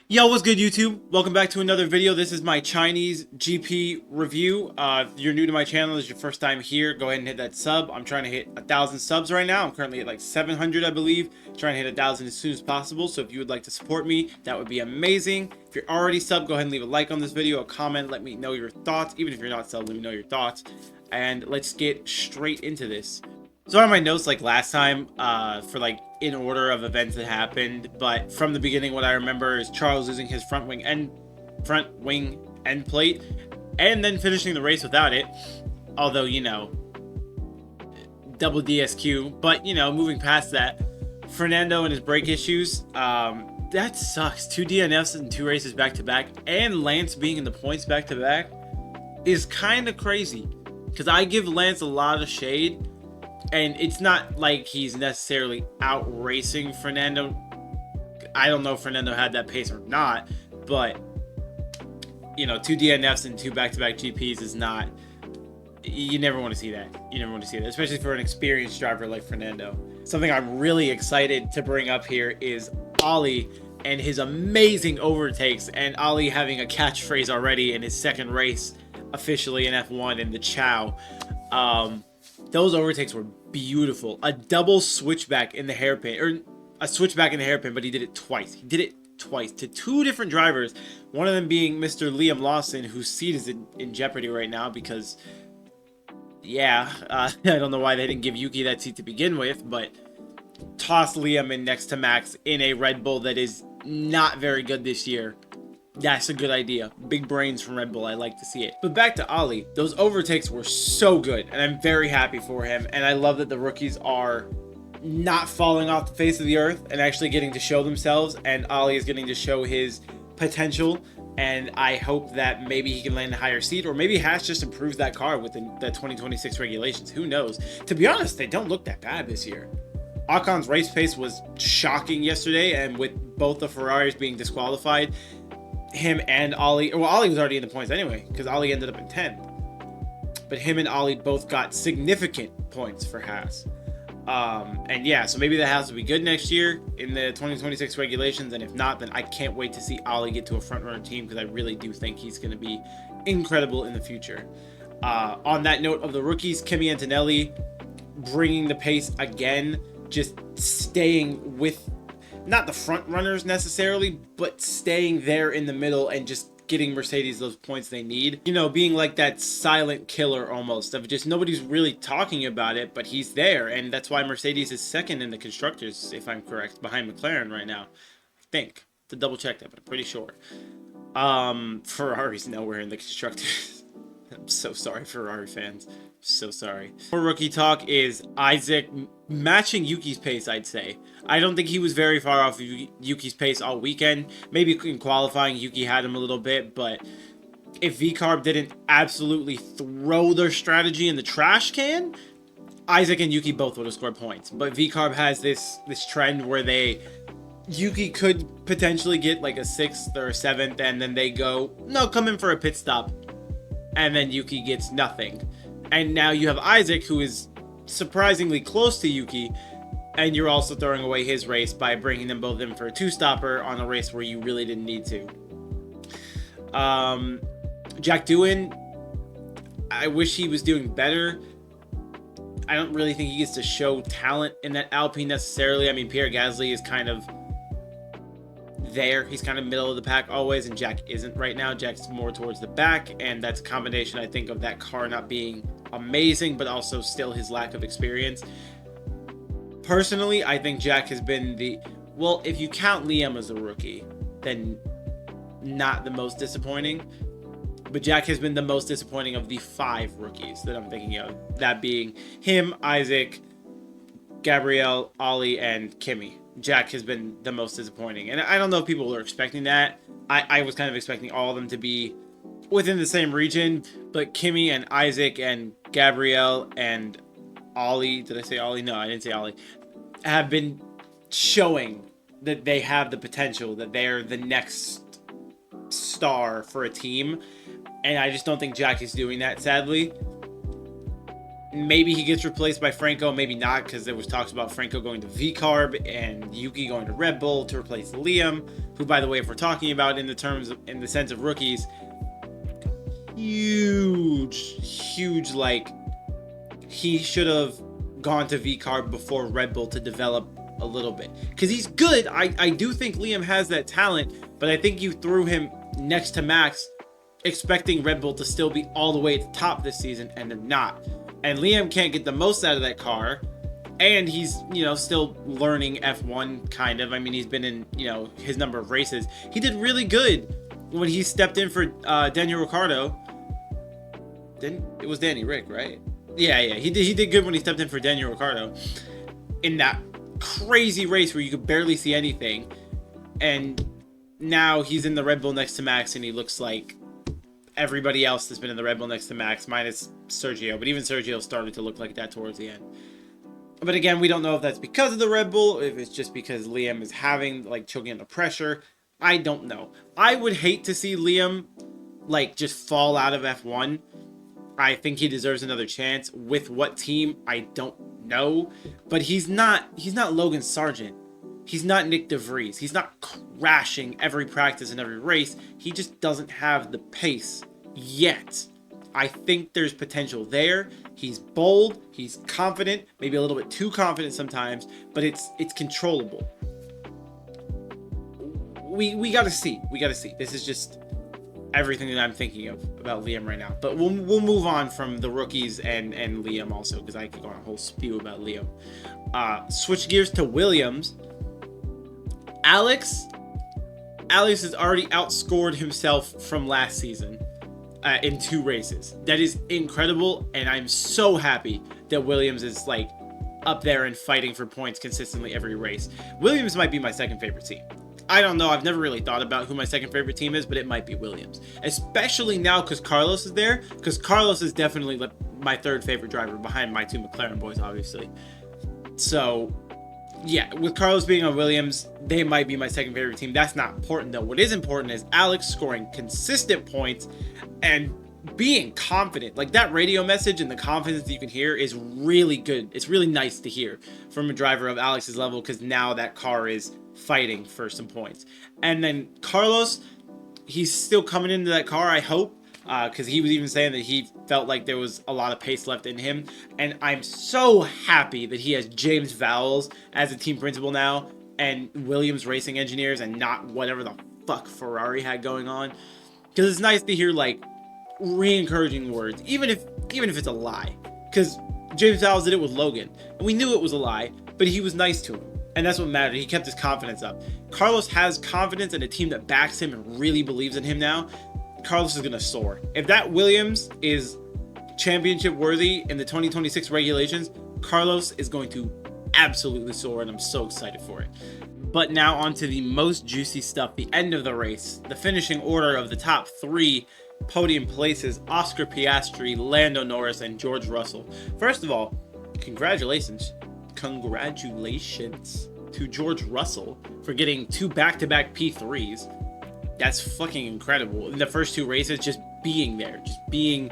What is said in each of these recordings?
Yo, what's good, YouTube? Welcome back to another video. This is my Chinese GP review. If you're new to my channel, this is your first time here, go ahead and hit that sub. I'm trying to hit 1,000 subs right now. I'm currently at like 700, I believe. Trying to hit 1,000 as soon as possible. So if you would like to support me, that would be amazing. If you're already subbed, go ahead and leave a like on this video, a comment, let me know your thoughts. Even if you're not subbed, let me know your thoughts. And let's get straight into this. So on my notes, like last time, for like in order of events that happened, but from the beginning, what I remember is Charles losing his front wing end plate, and then finishing the race without it. Although, you know, double DSQ, but you know, moving past that, Fernando and his brake issues, that sucks. 2 DNFs in 2 races back to back, and Lance being in the points back to back is kind of crazy. Because I give Lance a lot of shade. And it's not like he's necessarily out racing Fernando. I don't know if Fernando had that pace or not, but you know, 2 DNFs and 2 back-to-back GPs is not. You never want to see that. You never want to see that, especially for an experienced driver like Fernando. Something I'm really excited to bring up here is Ollie and his amazing overtakes, and Ollie having a catchphrase already in his second race officially in F1 in the Chow. Those overtakes were beautiful. A double switchback in the hairpin, or a switchback in the hairpin, but he did it twice. He did it twice to 2 different drivers. One of them being Mr. Liam Lawson, whose seat is in jeopardy right now because, yeah, I don't know why they didn't give Yuki that seat to begin with, but toss Liam in next to Max in a Red Bull that is not very good this year. That's a good idea. Big brains from Red Bull. I like to see it. But back to Ollie. Those overtakes were so good, and I'm very happy for him. And I love that the rookies are not falling off the face of the earth and actually getting to show themselves. And Ollie is getting to show his potential. And I hope that maybe he can land a higher seat, or maybe Haas just improves that car with the 2026 regulations. Who knows? To be honest, they don't look that bad this year. Ocon's race pace was shocking yesterday, and with both the Ferraris being disqualified, him and Ollie, well, Ollie was already in the points anyway because Ollie ended up in 10, but him and Ollie both got significant points for Haas. And yeah, so maybe the Haas will be good next year in the 2026 regulations, and if not, then I can't wait to see Ollie get to a front runner team because I really do think he's going to be incredible in the future. On that note of the rookies, Kimi Antonelli bringing the pace again, just staying with not the front runners necessarily, but staying there in the middle and just getting Mercedes those points they need. You know, being like that silent killer almost of just nobody's really talking about it, but he's there. And that's why Mercedes is second in the constructors, if I'm correct, behind McLaren right now. I think. To double check that, but I'm pretty sure. Ferrari's nowhere in the constructors. I'm so sorry, Ferrari fans. So sorry. More rookie talk is Isaac matching Yuki's pace, I'd say. I don't think he was very far off of Yuki's pace all weekend. Maybe in qualifying, Yuki had him a little bit, but if VCarb didn't absolutely throw their strategy in the trash can, Isaac and Yuki both would have scored points. But VCarb has this trend where Yuki could potentially get like a 6th or a 7th, and then they go, no, come in for a pit stop. And then Yuki gets nothing. And now you have Isaac, who is surprisingly close to Yuki, and you're also throwing away his race by bringing them both in for a 2-stopper on a race where you really didn't need to. Jack Doohan, I wish he was doing better. I don't really think he gets to show talent in that Alpine necessarily. I mean, Pierre Gasly is kind of there. He's kind of middle of the pack always, and Jack isn't right now. Jack's more towards the back, and that's a combination, I think, of that car not being amazing, but also still his lack of experience. Personally, I think Jack has been well, if you count Liam as a rookie, then not the most disappointing, but Jack has been the most disappointing of the 5 rookies that I'm thinking of, that being him, Isaac, Gabriel, Ollie, and Kimi. Jack has been the most disappointing, and I don't know if people were expecting that. I was kind of expecting all of them to be within the same region, but Kimi and Isaac and Gabriel and Ollie, did I say Ollie? No, I didn't say Ollie, have been showing that they have the potential, that they're the next star for a team, and I just don't think Jack is doing that, sadly. Maybe he gets replaced by Franco, maybe not, because there was talks about Franco going to V-Carb and Yuki going to Red Bull to replace Liam, who, by the way, if we're talking about in the sense of rookies, huge, like, he should have gone to V-Carb before Red Bull to develop a little bit, because he's good. I do think Liam has that talent, but I think you threw him next to Max expecting Red Bull to still be all the way at the top this season, and they're not. And Liam can't get the most out of that car, and he's, still learning F1, kind of. I mean, he's been in, his number of races. He did really good when he stepped in for Daniel Ricciardo. It was Danny Rick, right? Yeah, he did good when he stepped in for Daniel Ricciardo in that crazy race where you could barely see anything. And now he's in the Red Bull next to Max, and he looks like everybody else that's been in the Red Bull next to Max, minus Sergio. But even Sergio started to look like that towards the end. But again, we don't know if that's because of the Red Bull, if it's just because Liam is choking under pressure. I don't know. I would hate to see Liam, just fall out of F1. I think he deserves another chance. With what team, I don't know. But he's not Logan Sargent. He's not Nick DeVries. He's not crashing every practice and every race. He just doesn't have the pace yet. I think there's potential there. He's bold. He's confident. Maybe a little bit too confident sometimes. But it's controllable. We got to see. This is just everything that I'm thinking of about Liam right now. But we'll move on from the rookies and Liam also, because I could go on a whole spew about Liam. Switch gears to Williams. Alex has already outscored himself from last season in 2 races. That is incredible, and I'm so happy that Williams is up there and fighting for points consistently every race. Williams might be my second favorite team. I don't know. I've never really thought about who my second favorite team is, but it might be Williams. Especially now because Carlos is there, because Carlos is definitely my third favorite driver behind my 2 McLaren boys, obviously. So, yeah, with Carlos being on Williams, they might be my second favorite team. That's not important, though. What is important is Alex scoring consistent points and being confident. That radio message and the confidence that you can hear is really good. It's really nice to hear from a driver of Alex's level, because now that car is fighting for some points. And then Carlos, he's still coming into that car, I hope, because he was even saying that he felt like there was a lot of pace left in him. And I'm so happy that he has James Vowles as a team principal now, and Williams Racing Engineers, and not whatever the fuck Ferrari had going on. Because it's nice to hear re-encouraging words, even if it's a lie. Because James Vowles did it with Logan, and we knew it was a lie, but he was nice to him. And that's what mattered. He kept his confidence up. Carlos has confidence in a team that backs him and really believes in him now. Carlos is going to soar. If that Williams is championship worthy in the 2026 regulations, Carlos is going to absolutely soar, and I'm so excited for it. But now on to the most juicy stuff, the end of the race, the finishing order of the top 3 podium places: Oscar Piastri, Lando Norris, and George Russell. First of all, congratulations to George Russell for getting 2 back-to-back P3s. That's fucking incredible. In the first 2 races, just being there, just being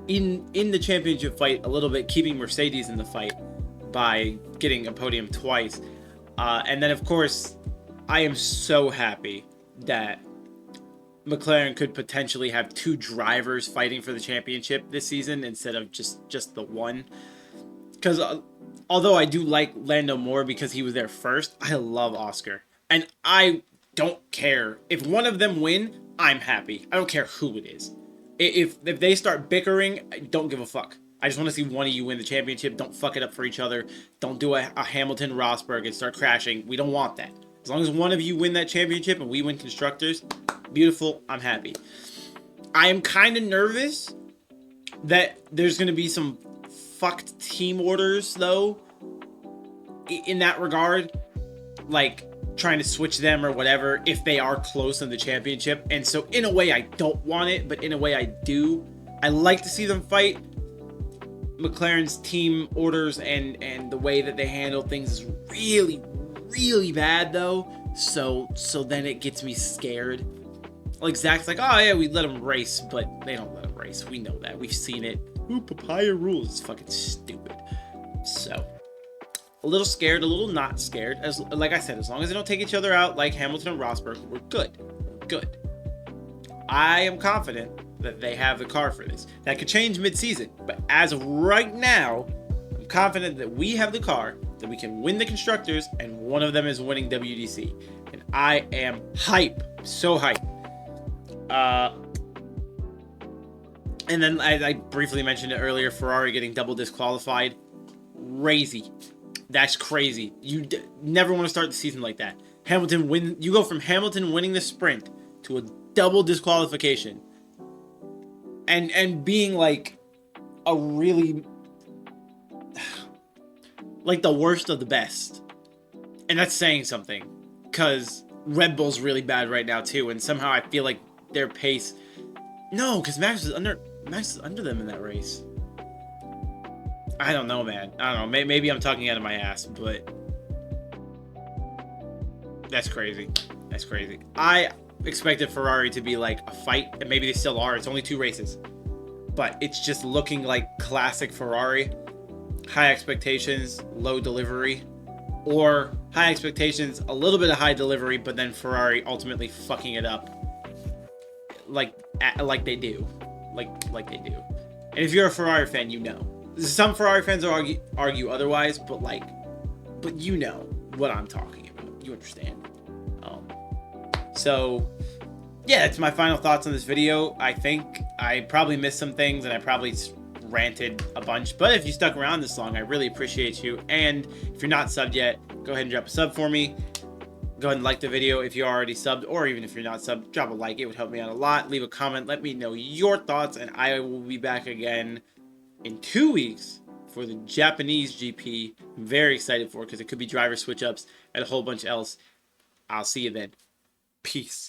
in the championship fight a little bit, keeping Mercedes in the fight by getting a podium twice. And then, of course, I am so happy that McLaren could potentially have 2 drivers fighting for the championship this season instead of just the one. Because although I do like Lando more because he was there first, I love Oscar. And I don't care. If one of them win, I'm happy. I don't care who it is. If they start bickering, I don't give a fuck. I just want to see one of you win the championship. Don't fuck it up for each other. Don't do a Hamilton-Rosberg and start crashing. We don't want that. As long as one of you win that championship and we win Constructors, beautiful, I'm happy. I am kind of nervous that there's going to be some fucked team orders, though, in that regard. Trying to switch them or whatever if they are close in the championship. And so in a way I don't want it, but in a way I do. I like to see them fight. McLaren's team orders and the way that they handle things is really, really bad, though. So then it gets me scared. Zach's oh yeah, we let them race, but they don't let them race. We know that. We've seen it. Ooh, papaya rules. It's fucking stupid. So, a little scared, a little not scared. As like I said, as long as they don't take each other out like Hamilton and Rosberg, we're good. We're good. I am confident that they have the car for this. That could change mid-season, but as of right now, I'm confident that we have the car, that we can win the constructors, and one of them is winning WDC. And I am hype, so hype. And then I briefly mentioned it earlier, Ferrari getting double disqualified. Crazy. That's crazy. You never want to start the season like that. You go from Hamilton winning the sprint to a double disqualification. And being like a really like the worst of the best. And that's saying something, because Red Bull's really bad right now too, and somehow I feel like their pace. No, because Max is under them in that race. I don't know, man. I don't know. Maybe I'm talking out of my ass, but that's crazy. That's crazy. I expected Ferrari to be like a fight, and maybe they still are. It's only 2 races, but it's just looking like classic Ferrari. High expectations, low delivery, or high expectations, a little bit of high delivery, but then Ferrari ultimately fucking it up, like they do, like they do. And if you're a Ferrari fan, you know. Some Ferrari fans argue otherwise, but you know what I'm talking about. You understand. So yeah, that's my final thoughts on this video. I think I probably missed some things, and I probably ranted a bunch, but if you stuck around this long, I really appreciate you. And if you're not subbed yet, go ahead and drop a sub for me. Go ahead and like the video if you're already subbed, or even if you're not subbed, drop a like. It would help me out a lot. Leave a comment, let me know your thoughts, and I will be back again in 2 weeks for the Japanese GP. I'm very excited for it, because it could be driver switch ups and a whole bunch else. I'll see you then. Peace.